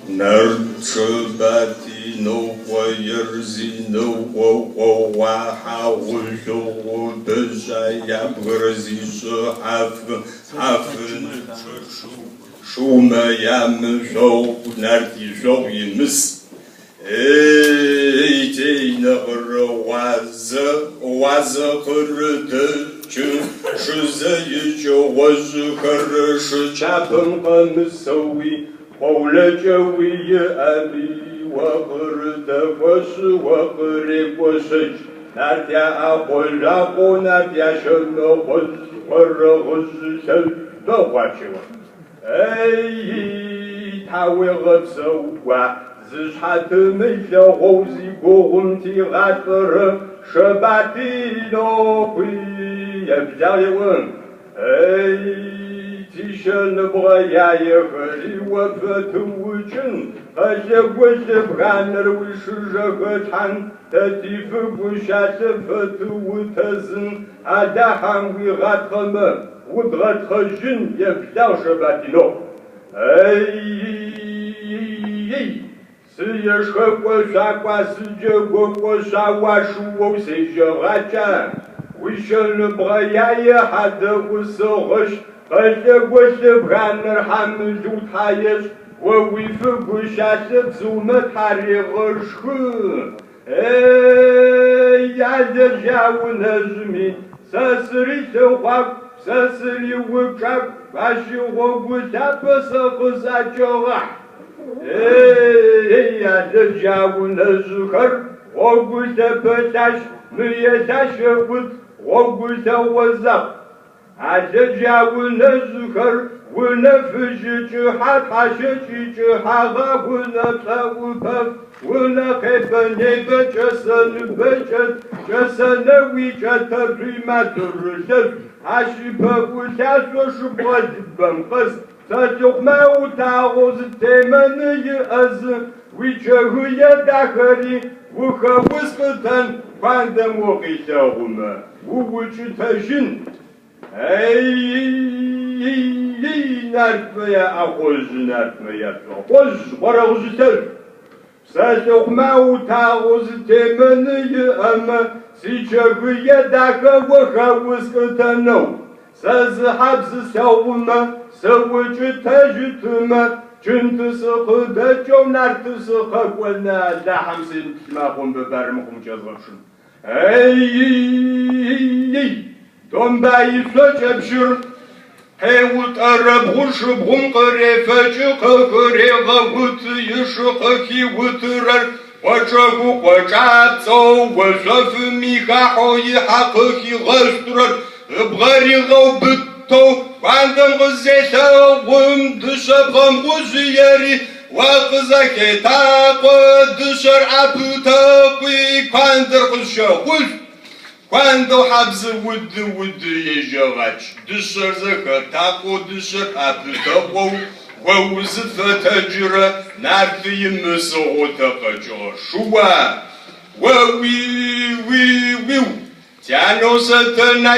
Narchbati no wayerzi no waha wusho bezaya brzi hafen Shumayam show narti show yimis Eiteina waza kurde shuza yijo was her chapel misowi Olajawi abi waqrda waqri wasaj natia aqola natia shno warghus sal dawachwa ay tawigat sawa zhat mila ghuzi goumti ghatr shabatino qui yabjawan ay Tishan Braya Hali Wafatujin, Ajawas Branner Wishagan, Tatif Bushat Fatuutazin, Adaham Wiratama, Wudratrajin, Yabdajabatino. Ay, Siyashakwa Sijawashu Sejaracha. We shall Braya had the Wusorush. Was the Branner Hamzut Hayes, where we forgot the Zumatari Roshku. Yadajawun has me, Sassari to walk, Sassari would trap, Bashu would tap us up as I joa. Yadajawun has her, what was the Patash, Miyatash would, what was the was up. Ajajawuna zukar, wuna fujiju hapashiju hava, wuna tawupaf, wuna kepa neba, jasana wichata primaturusef, ashipa wutaso shubadibamkas, satukma utaroz temanayi az, wichahuya dakari, wuka wuskatan, pandam wokitahuma, wuchutajin. Ay, nartmaya akhoz nartmaya akhoz baraguzter Sasokma utagoz temene ama sichaguya daka wakawuskatano Saz habs sawma sawju tajtuma Çüntü sıkıda çomnartı sıkakwana da hamsin mahum bebermukum yazmışım Ay Dombayi söçepşür, hevut arab huşub humqare façıqa kare gavut yışıqa ki vutrar Vaçagu vaçapso vazaf mihahoyi haqı ki gastrar Ibgari gavbitto vandam gızeta vum dışabam guziyari Vaqza ketaqı dışar apıtaqı kandır qızşaqız Quando habs would yejavach, dishar zakatapo dishar apitapo, was it fatajira, narthi musotakajo, shua, we, Tiano satana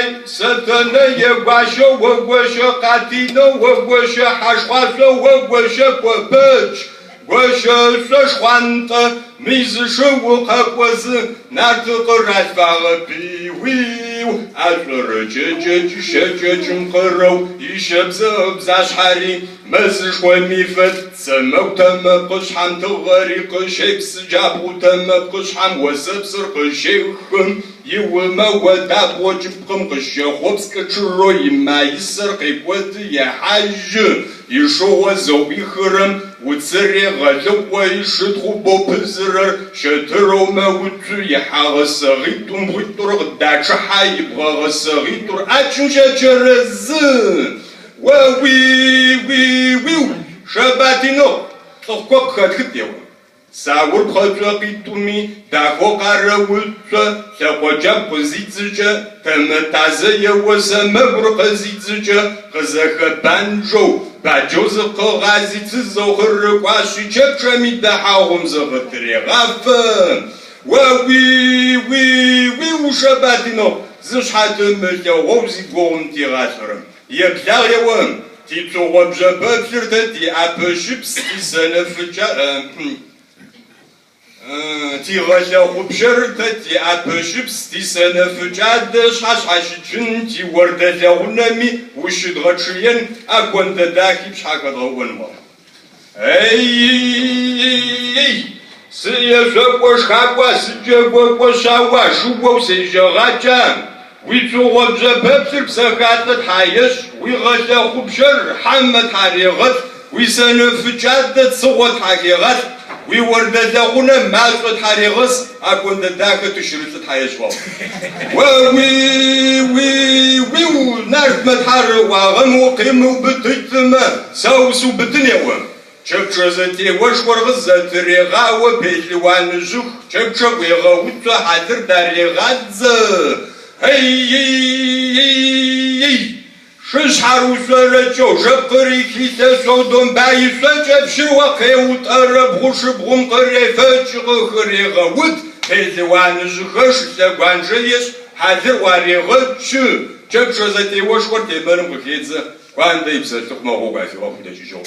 yagwasho, wagwasha katino, wagwasha hashwaso, wagwasha kwapach. Washa Shwanta, Mizshu Hakwas, Nartukarat Falapi, after Jejum Karo, Ishabzab Zashari, Messhwemifet, Samotam Kusham Tovari, Kushaks, Jabutam Kusham was Absur, you will know what that watch from Kushawopska Churoi, Maiser, Kipwet, Yahaj, you show us Obihuram. وتسري غلوة يشتغو بوبزرر شتروما وتو يحاغ صغيتو مغيتو غدا شحا يبغى صغيتو أتشو شجرز وي شباتينو تقوى خلقت يوم ساور بخلقيتومي داكو قاروتو ساقو جاب قزيتزجا تمتازي وسمبر قزيتزجا قزاق بانجو باجوز قغازي تزوخر قاشي چپچمی دحاهم زغتري غافم وي وشباتينو زشحات مليا ووزي قوم تيغاترم يبلاغ يوم تيتوغ بجبابشر تدي أبشبس تسنفجا تيغلا خبشر تدي أبشبس تسنفجا دش حش جنتي ورد لغنمي وشد غتشين أكون تداكي بشحاك غون مر أي سيجوا شخوا سيجوا شوا شو سيجراجا ويتوغ بجبابشر بسكاتة حايش ويغلا خبشر حمد حريغت ويسنفجا تصوت حقيغت ويورد لغونا مازوت حريغس أكون تداكي تشريط حايش وي نارت متحر واغم وقيم وبتجتما سوسو بتنيوم شبشزتي وشور غزت ريغا وبيلوان جوخ شبشب ويغوتو حاضر داري غادز هي شش حروسة جو جبري كيسة صودون بايسة جبشر وقيوت أرب غش بغم قريفة شغخري غوت بيلوان جوخش سيقوان جيش حاضر واري غدش شبشزتي وشور تبرم بخيزة وان ديبسة تقمه غوباتي وابو دجي جو